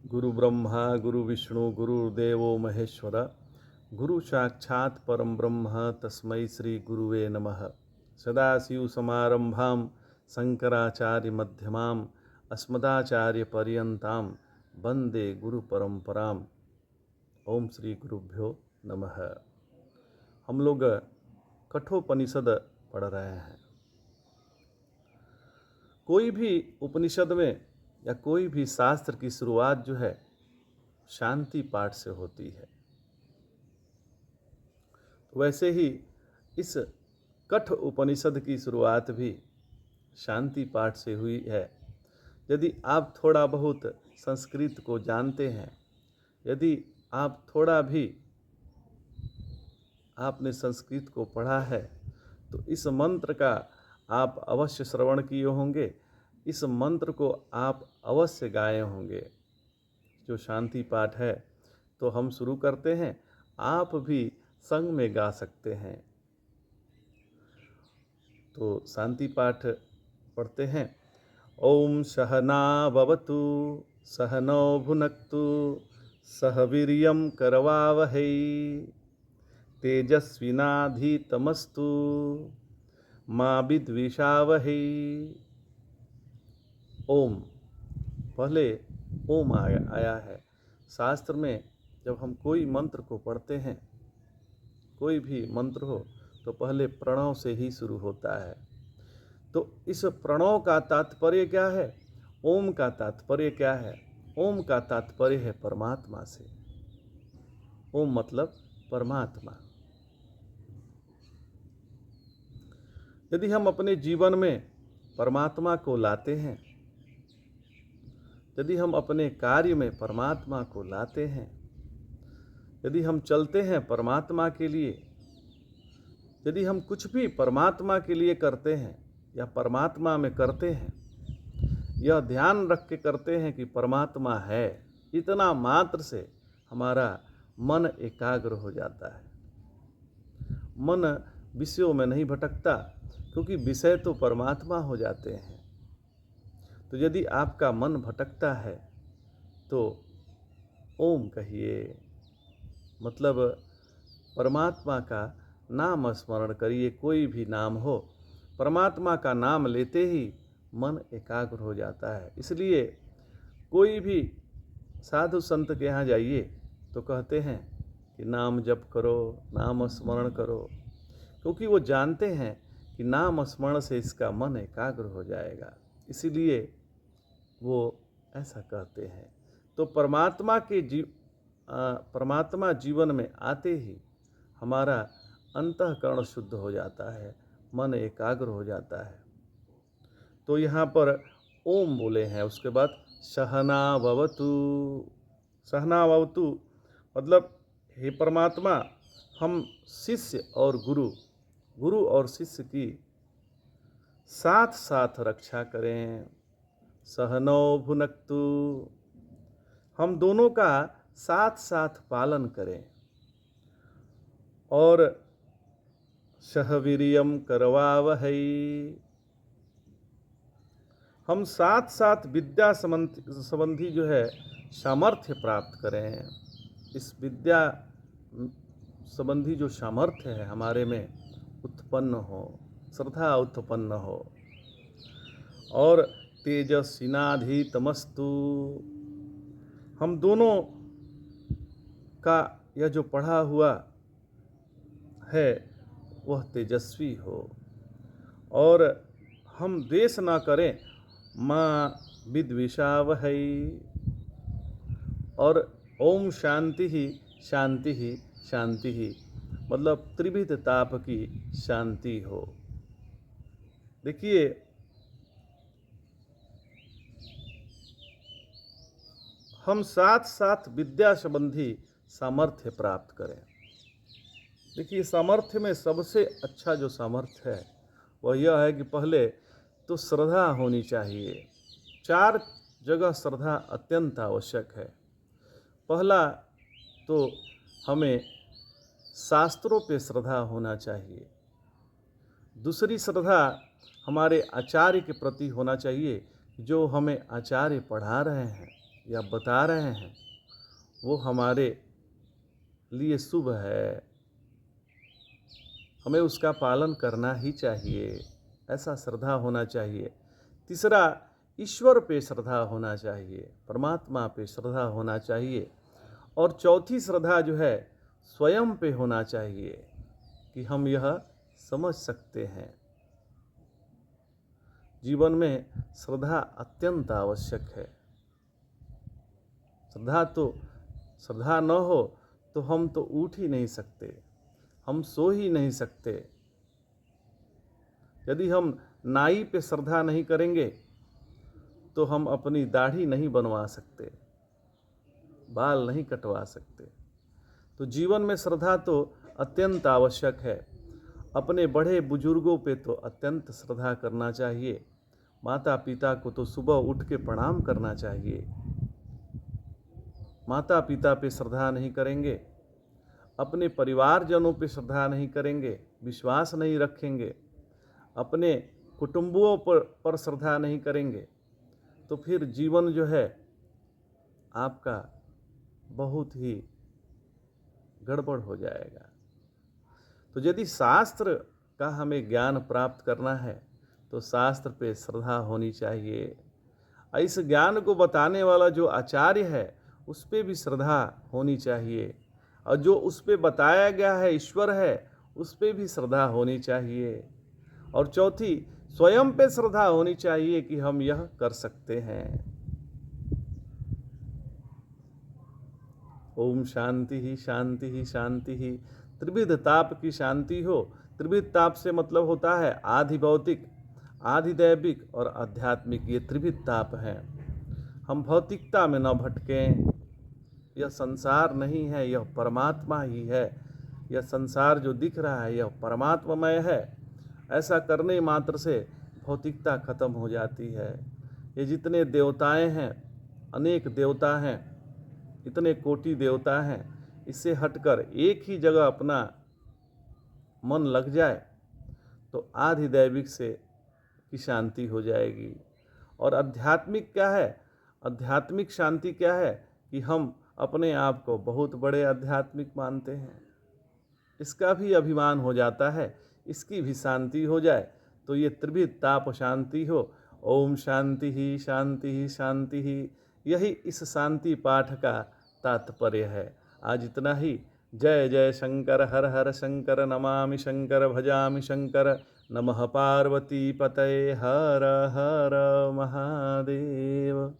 गुरु ब्रह्मा गुरु विष्णु गुरुदेवो महेश्वर गुरु साक्षात् परम ब्रह्म तस्मै श्री गुरुवे नमः। सदाशिवसमारंभां शंकराचार्य मध्यमाम् अस्मदाचार्य पर्यन्तां वंदे गुरु परंपराम्। ओम श्री गुरुभ्यो नमः। हम लोग कठोपनिषद पढ़ रहे हैं। कोई भी उपनिषद में या कोई भी शास्त्र की शुरुआत जो है शांति पाठ से होती है। वैसे ही इस कठ उपनिषद की शुरुआत भी शांति पाठ से हुई है। यदि आप थोड़ा बहुत संस्कृत को जानते हैं, यदि आप थोड़ा भी आपने संस्कृत को पढ़ा है, तो इस मंत्र का आप अवश्य श्रवण किए होंगे, इस मंत्र को आप अवश्य गाए होंगे। जो शांति पाठ है, तो हम शुरू करते हैं। आप भी संग में गा सकते हैं। तो शांति पाठ पढ़ते हैं। ओम सहना भवतु सहनौ भुनक्तु सह वीर्यं करवावहै तेजस्विनाधीतमस्तु मा विद्विषावहै। ओम, पहले ओम आया है। शास्त्र में जब हम कोई मंत्र को पढ़ते हैं, कोई भी मंत्र हो, तो पहले प्रणव से ही शुरू होता है। तो इस प्रणव का तात्पर्य क्या है? ओम का तात्पर्य क्या है? ओम का तात्पर्य है परमात्मा से। ओम मतलब परमात्मा। यदि हम अपने जीवन में परमात्मा को लाते हैं, यदि हम अपने कार्य में परमात्मा को लाते हैं, यदि हम चलते हैं परमात्मा के लिए, यदि हम कुछ भी परमात्मा के लिए करते हैं या परमात्मा में करते हैं, यह ध्यान रख के करते हैं कि परमात्मा है, इतना मात्र से हमारा मन एकाग्र हो जाता है। मन विषयों में नहीं भटकता, क्योंकि विषय तो परमात्मा हो जाते हैं। तो यदि आपका मन भटकता है तो ओम कहिए, मतलब परमात्मा का नाम स्मरण करिए। कोई भी नाम हो, परमात्मा का नाम लेते ही मन एकाग्र हो जाता है। इसलिए कोई भी साधु संत के यहाँ जाइए तो कहते हैं कि नाम जप करो, नाम स्मरण करो, क्योंकि वो जानते हैं कि नाम स्मरण से इसका मन एकाग्र हो जाएगा। इसीलिए वो ऐसा कहते हैं। तो परमात्मा जीवन में आते ही हमारा अंतःकरण शुद्ध हो जाता है, मन एकाग्र हो जाता है। तो यहाँ पर ओम बोले हैं। उसके बाद सहना भवतु। सहना भवतु मतलब हे परमात्मा, हम शिष्य और गुरु और शिष्य की साथ साथ रक्षा करें। सहनौ भुनक्तु, हम दोनों का साथ साथ पालन करें। और सह वीर्यं करवावहै, हम साथ साथ विद्या संबंधी जो है सामर्थ्य प्राप्त करें। इस विद्या संबंधी जो सामर्थ्य है हमारे में उत्पन्न हो, श्रद्धा उत्पन्न हो। और तेजस्विनाधीतमस्तु, हम दोनों का यह जो पढ़ा हुआ है वह तेजस्वी हो। और हम द्वेष न करें। माँ विद्विषावहै, और ओम शांति ही शांति ही शांति ही, मतलब त्रिविध ताप की शांति हो। देखिए, हम साथ साथ विद्या संबंधी सामर्थ्य प्राप्त करें। देखिए, सामर्थ्य में सबसे अच्छा जो सामर्थ्य है वह यह है कि पहले तो श्रद्धा होनी चाहिए। 4 जगह श्रद्धा अत्यंत आवश्यक है। पहला तो हमें शास्त्रों पे श्रद्धा होना चाहिए। दूसरी श्रद्धा हमारे आचार्य के प्रति होना चाहिए, जो हमें आचार्य पढ़ा रहे हैं या बता रहे हैं वो हमारे लिए शुभ है, हमें उसका पालन करना ही चाहिए, ऐसा श्रद्धा होना चाहिए। तीसरा, ईश्वर पे श्रद्धा होना चाहिए, परमात्मा पे श्रद्धा होना चाहिए। और चौथी श्रद्धा जो है स्वयं पे होना चाहिए कि हम यह समझ सकते हैं। जीवन में श्रद्धा अत्यंत आवश्यक है। श्रद्धा न हो तो हम तो उठ ही नहीं सकते, हम सो ही नहीं सकते। यदि हम नाई पे श्रद्धा नहीं करेंगे तो हम अपनी दाढ़ी नहीं बनवा सकते, बाल नहीं कटवा सकते। तो जीवन में श्रद्धा तो अत्यंत आवश्यक है। अपने बड़े बुजुर्गों पे तो अत्यंत श्रद्धा करना चाहिए। माता पिता को तो सुबह उठ के प्रणाम करना चाहिए। माता पिता पे श्रद्धा नहीं करेंगे, अपने परिवारजनों पे श्रद्धा नहीं करेंगे, विश्वास नहीं रखेंगे, अपने कुटुंबों पर श्रद्धा नहीं करेंगे, तो फिर जीवन जो है आपका बहुत ही गड़बड़ हो जाएगा। तो यदि शास्त्र का हमें ज्ञान प्राप्त करना है तो शास्त्र पे श्रद्धा होनी चाहिए। इस ज्ञान को बताने वाला जो आचार्य है उस पे भी श्रद्धा होनी चाहिए, और जो उस पे बताया गया है ईश्वर है उस पे भी श्रद्धा होनी चाहिए। और चौथी, स्वयं पे श्रद्धा होनी चाहिए कि हम यह कर सकते हैं। ओम शांति ही शांति ही शांति ही। त्रिविध ताप की शांति हो। त्रिविध ताप से मतलब होता है आधि भौतिक, आधि दैविक और आध्यात्मिक, ये त्रिविध ताप हैं। हम भौतिकता में न भटकें। यह संसार नहीं है, यह परमात्मा ही है। यह संसार जो दिख रहा है यह परमात्मामय है। ऐसा करने मात्र से भौतिकता खत्म हो जाती है। ये जितने देवताएं हैं, अनेक देवता हैं, इतने कोटि देवता हैं, इससे हटकर एक ही जगह अपना मन लग जाए तो आधि दैविक से की शांति हो जाएगी। और आध्यात्मिक क्या है? आध्यात्मिक शांति क्या है कि हम अपने आप को बहुत बड़े आध्यात्मिक मानते हैं, इसका भी अभिमान हो जाता है, इसकी भी शांति हो जाए तो ये त्रिविध ताप शांति हो। ओम शांति ही शांति ही शांति ही, यही इस शांति पाठ का तात्पर्य है। आज इतना ही। जय जय शंकर, हर हर शंकर, नमामि शंकर, भजामि शंकर। नमः पार्वती पतये, हर हर महादेव।